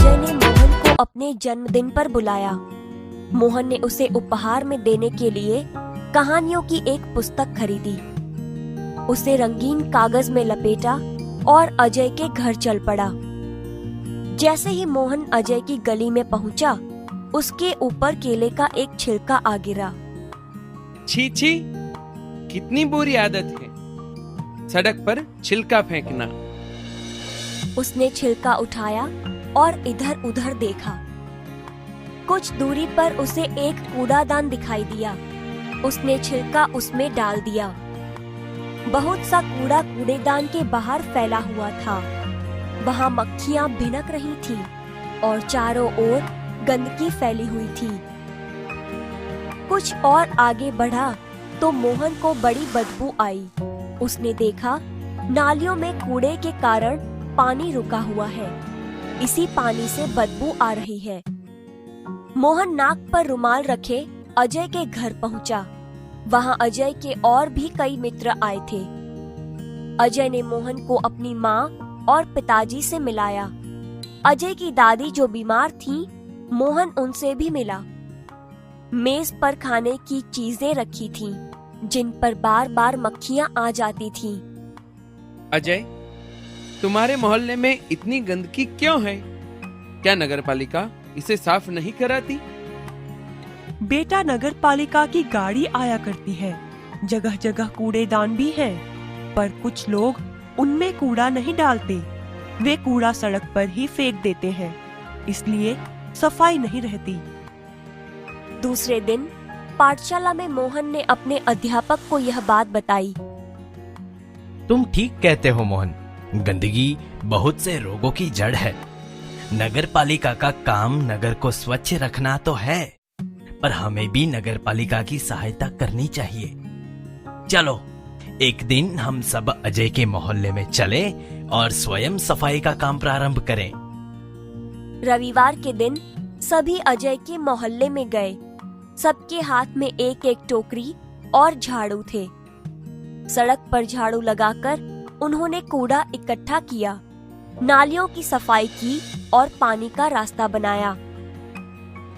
अजय ने मोहन को अपने जन्मदिन पर बुलाया। मोहन ने उसे उपहार में देने के लिए कहानियों की एक पुस्तक खरीदी। उसे रंगीन कागज में लपेटा और अजय के घर चल पड़ा। जैसे ही मोहन अजय की गली में पहुंचा, उसके ऊपर केले का एक छिलका आ गिरा। छी छी, कितनी बुरी आदत है सड़क पर छिलका फेंकना। उसने छिलका उठाया और इधर उधर देखा। कुछ दूरी पर उसे एक कूड़ादान दिखाई दिया। उसने छिलका उसमें डाल दिया। बहुत सा कूड़ा कूड़ेदान के बाहर फैला हुआ था। वहाँ मक्खियाँ भिनक रही थीं और चारों ओर गंदगी फैली हुई थी। कुछ और आगे बढ़ा तो मोहन को बड़ी बदबू आई। उसने देखा नालियों में कूड़े के कारण पानी रुका हुआ है। इसी पानी से बदबू आ रही है। मोहन नाक पर रुमाल रखे अजय के घर पहुंचा। वहां अजय के और भी कई मित्र आए थे। अजय ने मोहन को अपनी माँ और पिताजी से मिलाया। अजय की दादी जो बीमार थी, मोहन उनसे भी मिला। मेज पर खाने की चीजें रखी थीं, जिन पर बार बार मक्खियां आ जाती थीं। अजय, तुम्हारे मोहल्ले में इतनी गंदगी क्यों है? क्या नगरपालिका इसे साफ नहीं कराती? बेटा, नगरपालिका की गाड़ी आया करती है। जगह जगह कूड़ेदान भी है, पर कुछ लोग उनमें कूड़ा नहीं डालते। वे कूड़ा सड़क पर ही फेंक देते हैं, इसलिए सफाई नहीं रहती। दूसरे दिन पाठशाला में मोहन ने अपने अध्यापक को यह बात बताई। तुम ठीक कहते हो मोहन, गंदगी बहुत से रोगों की जड़ है। नगरपालिका का काम नगर को स्वच्छ रखना तो है, पर हमें भी नगरपालिका की सहायता करनी चाहिए। चलो एक दिन हम सब अजय के मोहल्ले में चले और स्वयं सफाई का काम प्रारंभ करें। रविवार के दिन सभी अजय के मोहल्ले में गए। सबके हाथ में एक एक टोकरी और झाड़ू थे। सड़क पर झाड़ू लगाकर उन्होंने कूड़ा इकट्ठा किया, नालियों की सफाई की और पानी का रास्ता बनाया।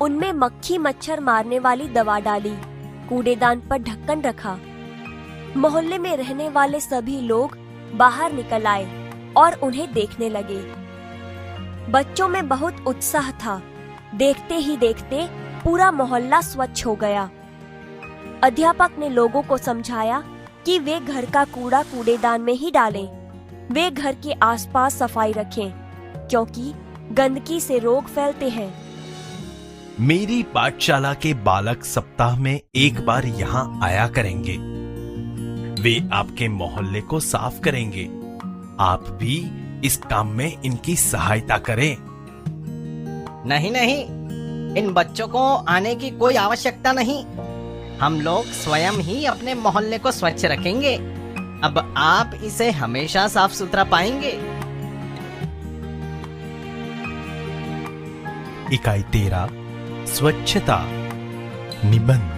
उनमें मक्खी मच्छर मारने वाली दवा डाली, कूड़ेदान पर ढक्कन रखा। मोहल्ले में रहने वाले सभी लोग बाहर निकल आए और उन्हें देखने लगे। बच्चों में बहुत उत्साह था। देखते ही देखते पूरा मोहल्ला स्वच्छ हो गया। अध्यापक ने लोगों को समझाया कि वे घर का कूड़ा कूड़ेदान में ही डालें। वे घर के आसपास सफाई रखें, क्योंकि गंदगी से रोग फैलते हैं। मेरी पाठशाला के बालक सप्ताह में एक बार यहाँ आया करेंगे। वे आपके मोहल्ले को साफ करेंगे। आप भी इस काम में इनकी सहायता करें। नहीं नहीं, इन बच्चों को आने की कोई आवश्यकता नहीं। हम लोग स्वयं ही अपने मोहल्ले को स्वच्छ रखेंगे। अब आप इसे हमेशा साफ सुथरा पाएंगे। इकाई 13 स्वच्छता निबंध।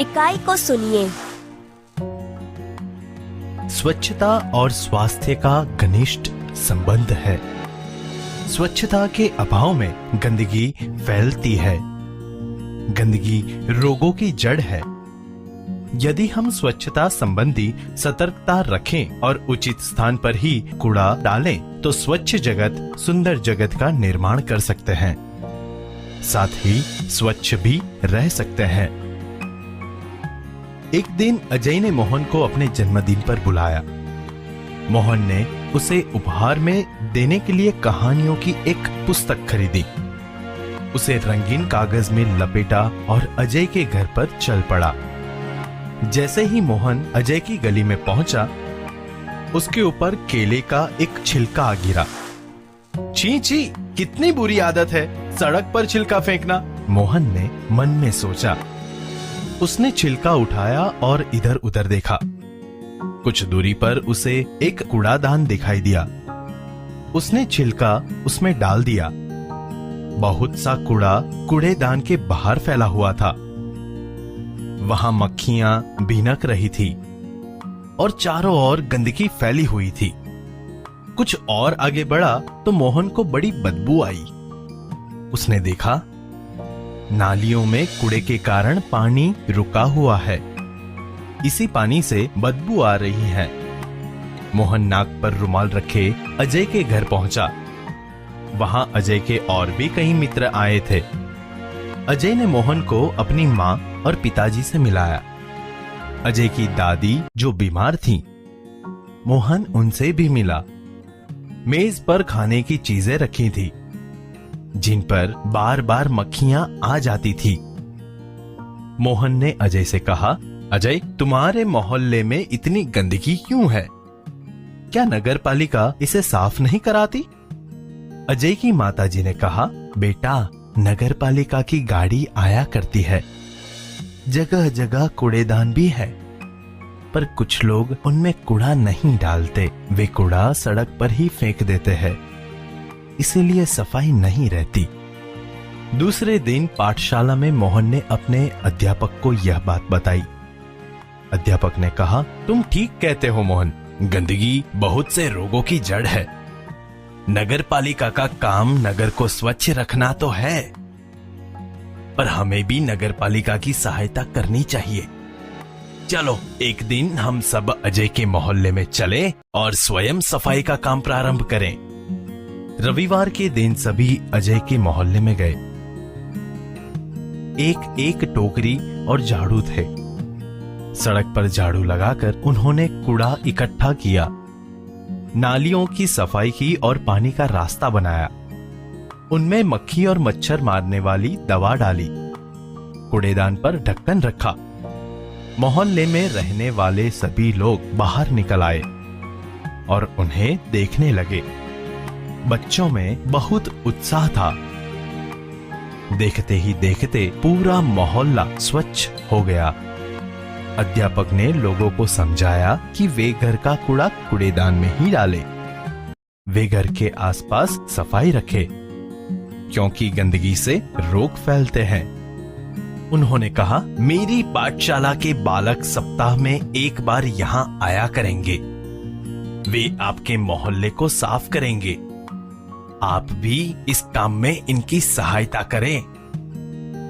इकाई को सुनिए। स्वच्छता और स्वास्थ्य का घनिष्ठ संबंध है। स्वच्छता के अभाव में गंदगी फैलती है। गंदगी रोगों की जड़ है। यदि हम स्वच्छता संबंधी सतर्कता रखें और उचित स्थान पर ही कूड़ा डालें, तो स्वच्छ जगत सुंदर जगत का निर्माण कर सकते हैं। साथ ही स्वच्छ भी रह सकते हैं। एक दिन अजय ने मोहन को अपने जन्मदिन पर बुलाया। मोहन ने उसे उपहार में देने के लिए कहानियों की एक पुस्तक खरीदी। उसे रंगीन कागज में लपेटा और अजय के घर पर चल पड़ा। जैसे ही मोहन अजय की गली में पहुंचा, उसके ऊपर केले का एक छिलका आ गिरा। छी छी, कितनी बुरी आदत है सड़क पर छिलका फेंकना, मोहन ने मन में सोचा। उसने छिलका उठाया और इधर उधर देखा। कुछ दूरी पर उसे एक कूड़ादान दिखाई दिया। उसने छिलका उसमें डाल दिया। बहुत सा कूड़ा कूड़ेदान के बाहर फैला हुआ था। वहां मक्खियां भिनक रही थी और चारों ओर गंदगी फैली हुई थी। कुछ और आगे बढ़ा तो मोहन को बड़ी बदबू आई। उसने देखा नालियों में कूड़े के कारण पानी रुका हुआ है। इसी पानी से बदबू आ रही है। मोहन नाक पर रुमाल रखे अजय के घर पहुंचा। वहां अजय के और भी कई मित्र आए थे। अजय ने मोहन को अपनी मां और पिताजी से मिलाया। अजय की दादी जो बीमार थी, मोहन उनसे भी मिला। मेज पर खाने की चीजें रखी थी, जिन पर बार बार मक्खियां आ जाती थी। मोहन ने अजय से कहा, अजय, तुम्हारे मोहल्ले में इतनी गंदगी क्यों है? क्या नगर पालिका इसे साफ नहीं कराती? अजय की माताजी ने कहा, बेटा, नगर पालिका की गाड़ी आया करती है। जगह जगह कूड़ेदान भी है, पर कुछ लोग उनमें कूड़ा नहीं डालते। वे कूड़ा सड़क पर ही फेंक देते हैं, इसीलिए सफाई नहीं रहती। दूसरे दिन पाठशाला में मोहन ने अपने अध्यापक को यह बात बताई। अध्यापक ने कहा, तुम ठीक कहते हो मोहन, गंदगी बहुत से रोगों की जड़ है। नगर पालिका का काम नगर को स्वच्छ रखना तो है, पर हमें भी नगर पालिका की सहायता करनी चाहिए। चलो एक दिन हम सब अजय के मोहल्ले में चलें और स्वयं सफाई का काम प्रारंभ करें। रविवार के दिन सभी अजय के मोहल्ले में गए। एक एक टोकरी और झाड़ू थे। सड़क पर झाड़ू लगाकर उन्होंने कूड़ा इकट्ठा किया, नालियों की सफाई की और पानी का रास्ता बनाया। उनमें मक्खी और मच्छर मारने वाली दवा डाली। कूड़ेदान पर ढक्कन रखा। मोहल्ले में रहने वाले सभी लोग बाहर निकल आए और उन्हें देखने लगे। बच्चों में बहुत उत्साह था। देखते ही देखते पूरा मोहल्ला स्वच्छ हो गया। अध्यापक ने लोगों को समझाया कि वे घर का कूड़ा कूड़ेदान में ही डालें। वे घर के आसपास सफाई रखें, क्योंकि गंदगी से रोग फैलते हैं। उन्होंने कहा, मेरी पाठशाला के बालक सप्ताह में एक बार यहाँ आया करेंगे। वे आपके मोहल्ले को साफ करेंगे। आप भी इस काम में इनकी सहायता करें।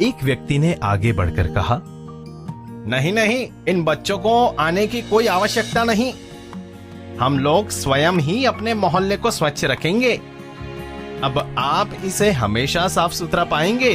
एक व्यक्ति ने आगे बढ़कर कहा, नहीं नहीं, इन बच्चों को आने की कोई आवश्यकता नहीं। हम लोग स्वयं ही अपने मोहल्ले को स्वच्छ रखेंगे। अब आप इसे हमेशा साफ सुथरा पाएंगे।